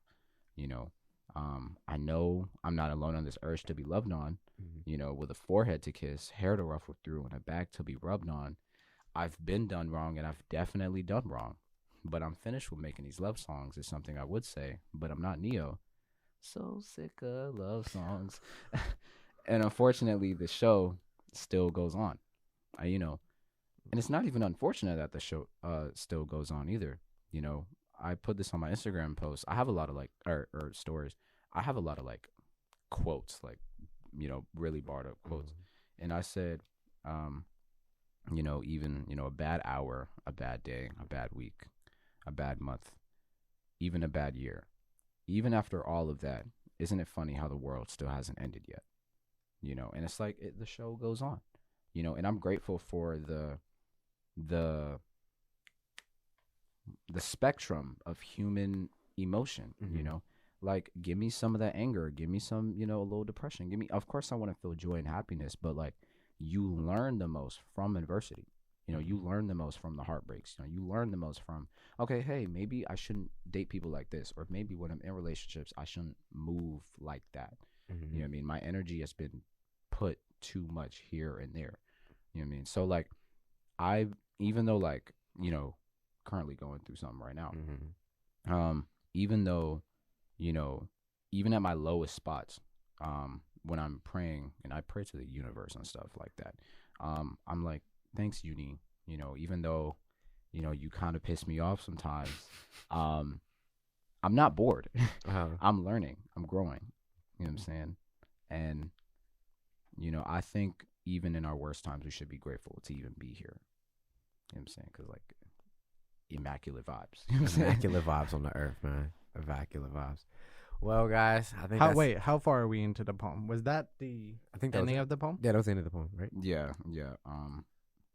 I know I'm not alone on this urge to be loved on, Mhm. with a forehead to kiss, hair to ruffle through, and a back to be rubbed on. I've been done wrong, and I've definitely done wrong. But I'm finished with making these love songs, is something I would say, but I'm not Neo. So sick of love songs. And unfortunately, the show still goes on. And it's not even unfortunate that the show still goes on either. You know, I put this on my Instagram post. I have a lot of like or stories. I have a lot of like quotes, like, you know, really barred up quotes. And I said, you know, even, you know, a bad hour, a bad day, a bad week, a bad month, even a bad year, even after all of that, isn't it funny how the world still hasn't ended yet? You know, and it's like the show goes on, you know, and I'm grateful for the spectrum of human emotion, you know, like give me some of that anger, give me some, you know, a little depression, give me, of course I want to feel joy and happiness, but like you learn the most from adversity. You know, you learn the most from the heartbreaks. You know, you learn the most from, okay, hey, maybe I shouldn't date people like this, or maybe when I'm in relationships, I shouldn't move like that. You know what I mean? My energy has been put too much here and there. You know what I mean? So like, even though like, you know, currently going through something right now, even though, you know, even at my lowest spots, when I'm praying, and I pray to the universe and stuff like that, I'm like, thanks, uni. You know, even though, you know, you kind of piss me off sometimes, I'm not bored. I'm learning. I'm growing. You know what I'm saying? And, you know, I think even in our worst times, we should be grateful to even be here. You know what I'm saying? Because, like, immaculate vibes. You know what I'm Immaculate vibes on the earth, man. Immaculate vibes. Well, guys, I think How far are we into the poem? Was that the I think that ending was of the poem? Yeah, that was the end of the poem, right? Yeah.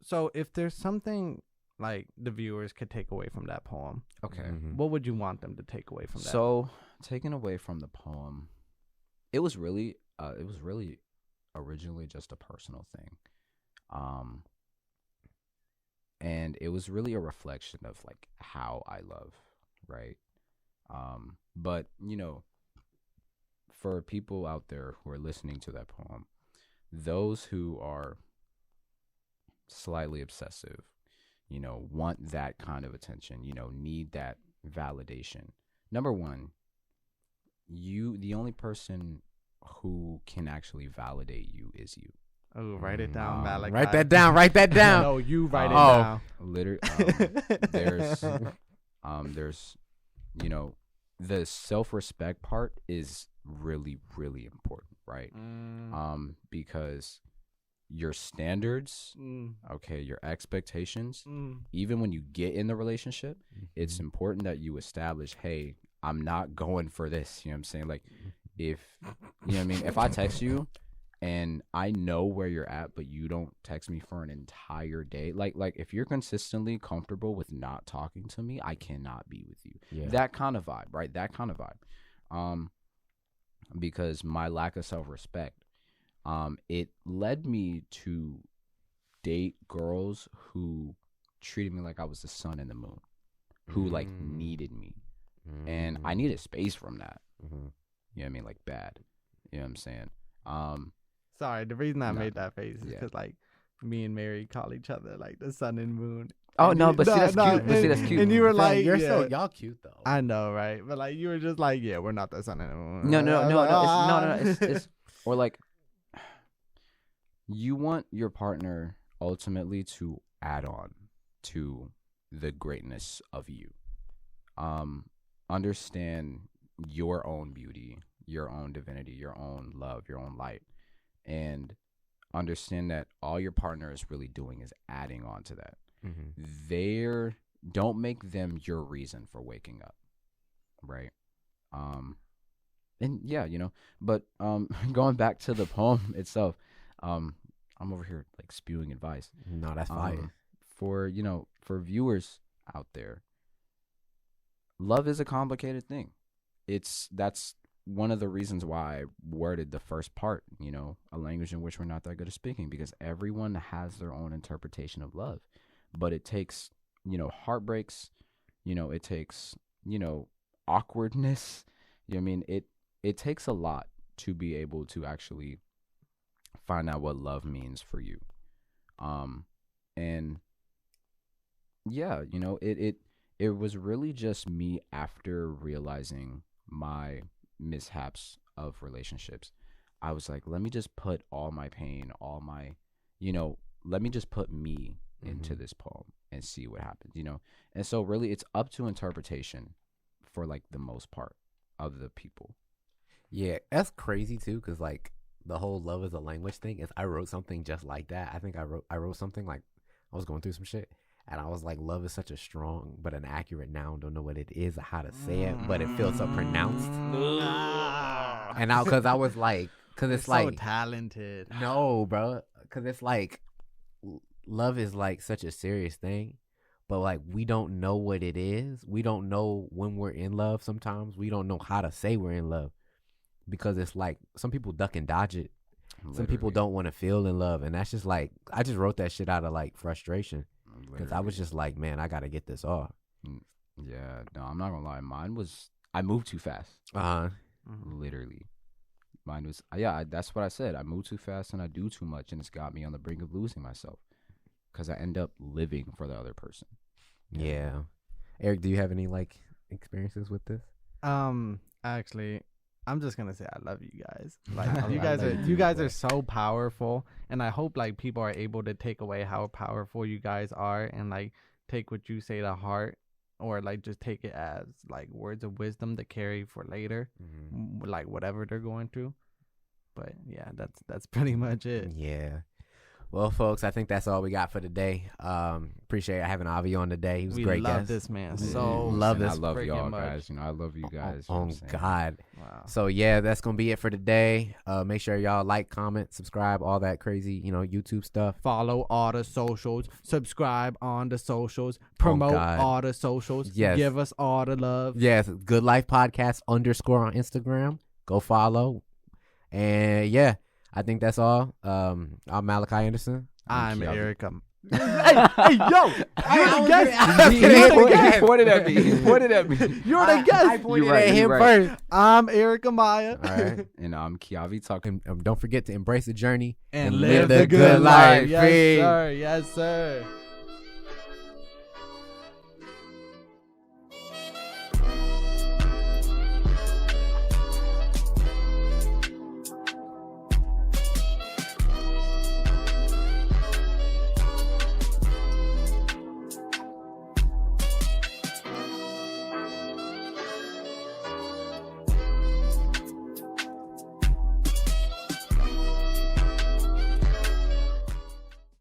So if there's something like the viewers could take away from that poem, Okay. what would you want them to take away from that? So, taken away from the poem, it was really originally just a personal thing. And it was really a reflection of like how I love, right? But, you know, for people out there who are listening to that poem, those who are slightly obsessive, you know, want that kind of attention, you know, need that validation. Number one, the only person who can actually validate you is you. Oh, write it down, Malachi. Write that down. Write that down. No, you write it down. Literally, there's, you know, the self-respect part is really, really important, right? Because your standards, okay, your expectations, even when you get in the relationship, it's important that you establish, hey, I'm not going for this. You know what I'm saying? Like, if, you know what I mean? If I text you and I know where you're at, but you don't text me for an entire day, like if you're consistently comfortable with not talking to me, I cannot be with you. Yeah. That kind of vibe, right? That kind of vibe. Because my lack of self-respect, it led me to date girls who treated me like I was the sun and the moon, who like needed me. And I needed space from that. You know what I mean? Like bad. You know what I'm saying? Sorry, the reason I made that face is because like me and Mary call each other like the sun and moon. Oh no, but see that's cute. But see that's cute. And you were like, y'all cute though. I know, right? But like you were just like, yeah, we're not the sun and the moon. No. It's or like you want your partner ultimately to add on to the greatness of you. Understand your own beauty, your own divinity, your own love, your own light, and understand that all your partner is really doing is adding on to that. Don't make them your reason for waking up, right? And yeah, you know, but going back to the poem itself, I'm over here like spewing advice. No, that's fire. For, you know, for viewers out there, love is a complicated thing. That's one of the reasons why I worded the first part, you know, a language in which we're not that good at speaking, because everyone has their own interpretation of love. But it takes, you know, heartbreaks, you know, it takes, you know, awkwardness. You know what I mean? It takes a lot to be able to actually find out what love means for you. And yeah, you know, it was really just me after realizing my mishaps of relationships. I was like, let me just put all my pain, all my, you know, let me just put me into this poem and see what happens, you know? And so really it's up to interpretation for like the most part of the people. Yeah, that's crazy too, because like the whole love is a language thing is I wrote something just like that. I think I wrote something like I was going through some shit and I was like, love is such a strong but an accurate noun. Don't know what it is or how to say it, but it feels so pronounced. And now because I was like, because it's You're like so talented. no, bro, because it's like love is like such a serious thing, but like we don't know what it is. We don't know when we're in love. Sometimes we don't know how to say we're in love. Because it's like some people duck and dodge it. Some people don't want to feel in love. And that's just like, I just wrote that shit out of like frustration. Because I was just like, man, I got to get this off. Yeah, no, I'm not going to lie. Mine was, I moved too fast. Literally. Mine was, that's what I said. I move too fast and I do too much. And it's got me on the brink of losing myself. Because I end up living for the other person. Yeah. Eric, do you have any like experiences with this? Actually, I'm just gonna say I love you guys. Like you guys are so powerful, and I hope like people are able to take away how powerful you guys are, and like take what you say to heart, or like just take it as like words of wisdom to carry for later, like whatever they're going through. But yeah, that's pretty much it. Yeah. Well, folks, I think that's all we got for today. Appreciate having Avie on today. He was a great guest. We love this man. So love this. I love y'all much. guys. You know, I love you guys. Oh God. Wow. So yeah, that's gonna be it for today. Make sure y'all like, comment, subscribe, all that crazy, YouTube stuff. Follow all the socials. Subscribe on the socials. Promote all the socials. Yes. Give us all the love. Yes, Good Life Podcast _ on Instagram. Go follow. And yeah, I think that's all. I'm Malachi Anderson. I'm Kieavie. Eric. Hey, yo! You're the guest. He pointed at me. He pointed at me. You're the guest. I pointed You're right, at him you're right. first. I'm Eric Amaya. All right. And I'm Kieavie Tucker. Don't forget to embrace the journey And live the good life. Yes, sir. Yes, sir.